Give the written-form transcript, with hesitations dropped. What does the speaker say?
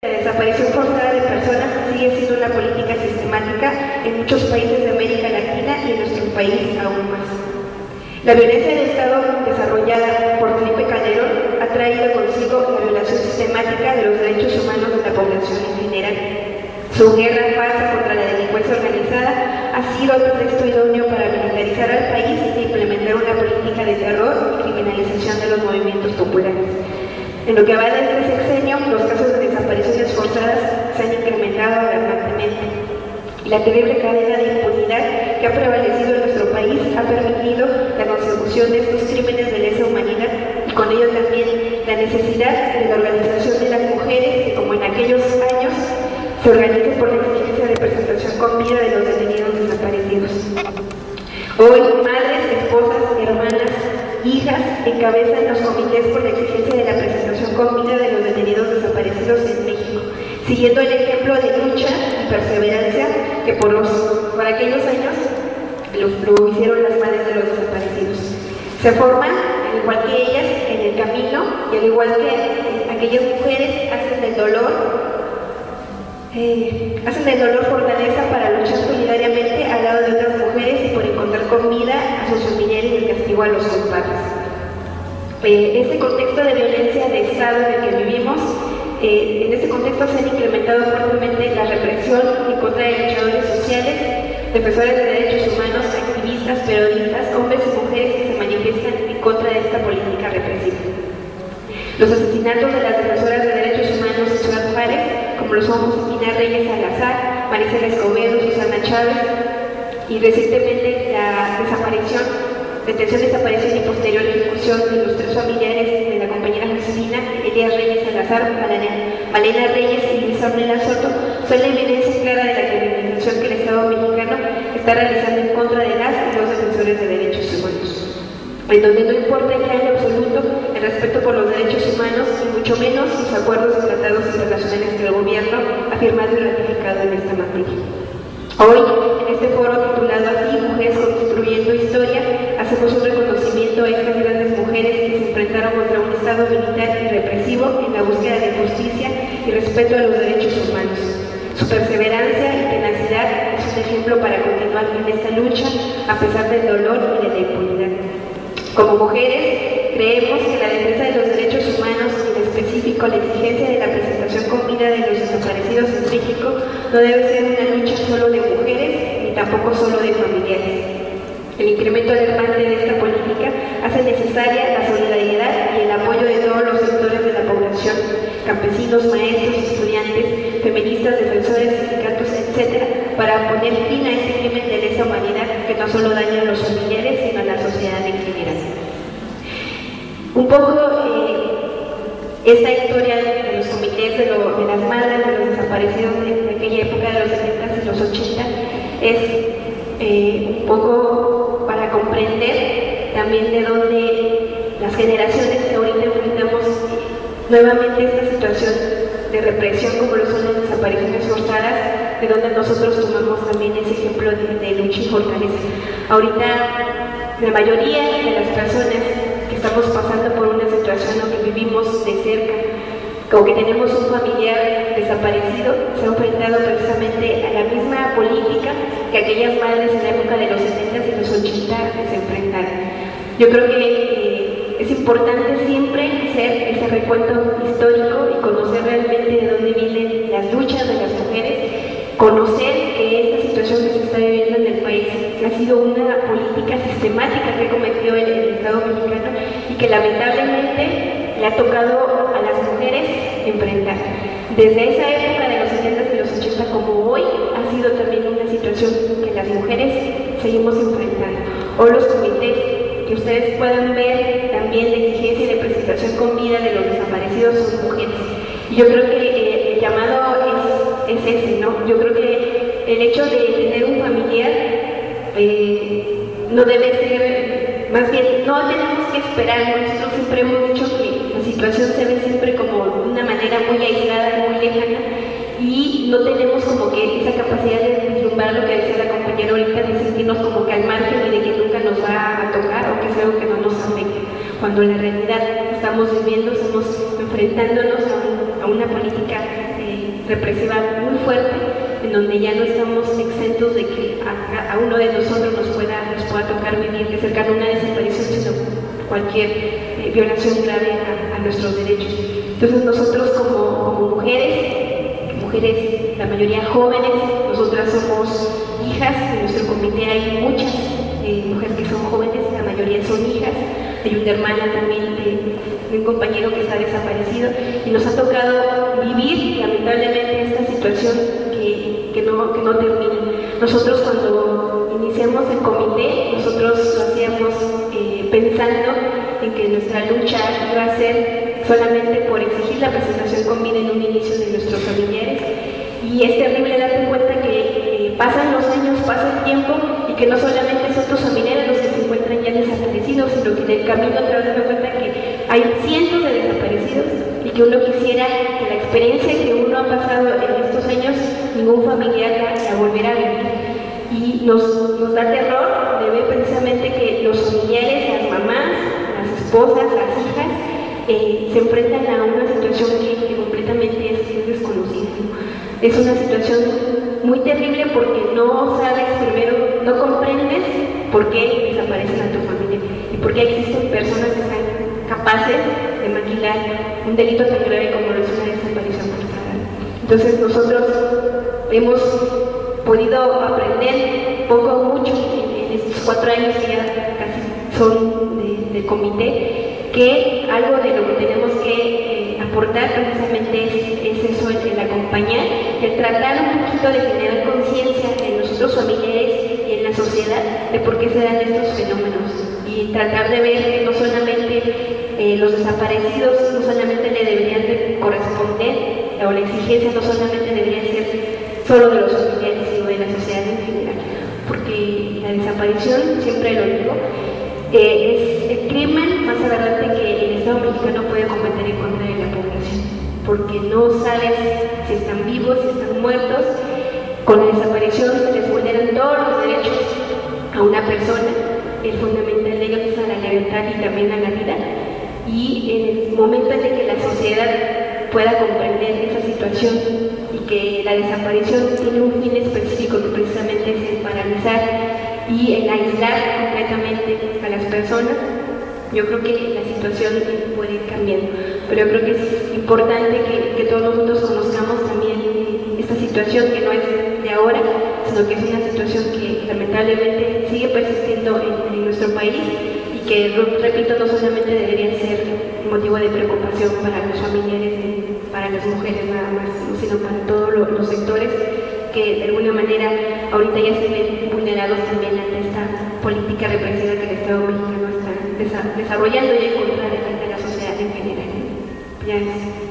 La desaparición forzada de personas sigue siendo una política sistemática en muchos países de América Latina y en nuestro país aún más. La violencia de Estado desarrollada por Felipe Calderón ha traído consigo la violación sistemática de los derechos humanos de la población en general. Su guerra falsa contra la delincuencia organizada ha sido el pretexto idóneo para militarizar al país e implementar una política de terror y criminalización de los movimientos populares. En lo que va de este sexenio, los casos de desapariciones forzadas se han incrementado alarmantemente. La terrible cadena de impunidad que ha prevalecido en nuestro país ha permitido la consecución de estos crímenes de lesa humanidad y con ello también la necesidad de la organización de las mujeres que, como en aquellos años, se organicen por la exigencia de presentación con vida de los detenidos desaparecidos. Hoy, madres, esposas, hermanas, hijas encabezan los comités por la exigencia de la presentación con vida de los detenidos desaparecidos en México, siguiendo el ejemplo de lucha y perseverancia que por aquellos años lo hicieron las madres de los desaparecidos. Se forman, al igual que ellas, en el camino, y al igual que aquellas mujeres hacen del dolor fortaleza para luchar solidariamente al lado de otras mujeres y por encontrar con vida a sus familiares y el castigo a los culpables. Este contexto de violencia de Estado en el que vivimos, en este contexto se han incrementado fuertemente la represión en contra de luchadores sociales, defensores de derechos humanos, activistas, periodistas, hombres y mujeres que se manifiestan en contra de esta política represiva. Los asesinatos de las defensoras de derechos humanos en Ciudad Juárez, como lo son Josefina Reyes Salazar, Maricela Escobedo, Susana Chávez, y recientemente la detención, desaparición y posterior ejecución de los 3 familiares de la compañera Josefina, Elías Reyes Salazar, Malena Reyes y Luisa Ornella Soto, son la evidencia clara de la criminalización que el Estado mexicano está realizando en contra de las y los defensores de derechos humanos, en donde no importa ya en absoluto el respeto por los derechos humanos y mucho menos los acuerdos y tratados internacionales que el gobierno ha firmado y ratificado en esta materia. Hoy, en este foro titulado así, Mujeres Construyendo Historia, hacemos un reconocimiento a estas grandes mujeres que se enfrentaron contra un Estado militar y represivo en la búsqueda de justicia y respeto a los derechos humanos. Su perseverancia y tenacidad es un ejemplo para continuar en esta lucha a pesar del dolor y de la impunidad. Como mujeres, creemos que la defensa de los derechos humanos, y en específico la exigencia de la presentación con vida de los desaparecidos en México, no debe ser una lucha solo de mujeres ni tampoco solo de familiares. El incremento alarmante de esta política hace necesaria la solidaridad y el apoyo de todos los sectores de la población, campesinos, maestros, estudiantes, feministas, defensores, sindicatos, etc., para poner fin a este crimen de lesa humanidad que no solo daña a los familiares, sino a la sociedad en general. Un poco esta historia de los comités de las madres de los desaparecidos de aquella época de los 70 y los 80 es un poco para comprender también de dónde las generaciones que ahorita enfrentamos nuevamente esta situación de represión como lo son las desapariciones forzadas, de donde nosotros tomamos también ese ejemplo de lucha y fortaleza. Ahorita la mayoría de las personas que estamos pasando por una situación o que vivimos de cerca, como que tenemos un familiar desaparecido, se ha enfrentado precisamente a la misma política que aquellas madres en la época de los 70 y los 80 se enfrentaron. Yo creo que es importante siempre hacer ese recuento histórico y conocer realmente de dónde vienen las luchas de las mujeres, conocer que esta situación que se está viviendo en el país ha sido una política sistemática que cometió el Estado mexicano y que lamentablemente le ha tocado a las mujeres enfrentar. Desde esa época de los 70 y los 80 como hoy ha sido también una situación que las mujeres seguimos enfrentando. O los comités que ustedes puedan ver también la exigencia de presentación con vida de los desaparecidos son mujeres. Y yo creo que el llamado es ese, ¿no? Yo creo que el hecho de tener un familiar no debe ser, más bien, no tenemos que esperar. Nosotros siempre hemos dicho que la situación se ve siempre como de una manera muy aislada, muy lejana, y no tenemos como que esa capacidad de vislumbrar lo que decía la compañera ahorita, de sentirnos como que al margen y de que nunca nos va a tocar o que es algo que no nos afecta, cuando en la realidad estamos viviendo, estamos enfrentándonos a una política represiva muy fuerte, en donde ya no estamos exentos de que a uno de nosotros nos pueda tocar vivir de cerca una desaparición, sino cualquier violación grave a nuestros derechos. Entonces nosotros como mujeres, la mayoría jóvenes, nosotras somos hijas, en nuestro comité hay muchas mujeres que son jóvenes, la mayoría son hijas, hay una hermana también de un compañero que está desaparecido, y nos ha tocado vivir lamentablemente esta situación que no termina. Nosotros cuando iniciamos el comité, nosotros lo hacíamos pensando en que nuestra lucha iba a ser solamente por exigir la presentación con vida en un inicio de nuestros familiares, y es terrible darte cuenta que pasan los años, pasa el tiempo, y que no solamente son tus familiares los que se encuentran ya desaparecidos, sino que en el camino te vas dando cuenta que hay cientos de desaparecidos, y que uno quisiera que la experiencia que uno ha pasado en estos años, ningún familiar la volviera a vivir. Y nos da terror de ver precisamente que los familiares, las mamás, las esposas, las hijas, se enfrentan a una situación que completamente es desconocida. Es una situación muy terrible porque no sabes primero, no comprendes por qué desaparecen a tu familia y por qué existen personas que están capaces de maquilar un delito tan grave como lo es una desaparición forzada. Entonces nosotros hemos podido aprender poco o mucho en estos 4 años que ya casi son del comité, que algo de lo que tenemos que aportar precisamente es eso, el acompañar, el tratar un poquito de generar conciencia en nosotros familiares y en la sociedad de por qué se dan estos fenómenos, y tratar de ver que no solamente los desaparecidos no solamente le deberían de corresponder, o la exigencia no solamente debería ser solo de los familiares, sino de la sociedad en general, porque la desaparición, siempre lo digo, es el crimen más aberrante que el Estado mexicano puede cometer en contra de la población, porque no sabes si están vivos, si están muertos. Con la desaparición se les vulneran todos los derechos a una persona, el fundamental de ellos es a la libertad y también a la vida, y en el momento en el que la sociedad pueda comprender esa situación y que la desaparición tiene un fin específico que precisamente es el paralizar y el aislar completamente a las personas, yo creo que la situación puede ir cambiando. Pero yo creo que es importante que todos nosotros conozcamos también esta situación, que no es de ahora, sino que es una situación que lamentablemente sigue persistiendo en nuestro país, y que, repito, no solamente debería ser motivo de preocupación para los familiares, para las mujeres nada más, sino para todos los sectores que de alguna manera ahorita ya se ven vulnerados también ante esta política represiva que el Estado mexicano está desarrollando y en contra de la sociedad en general. Ya es.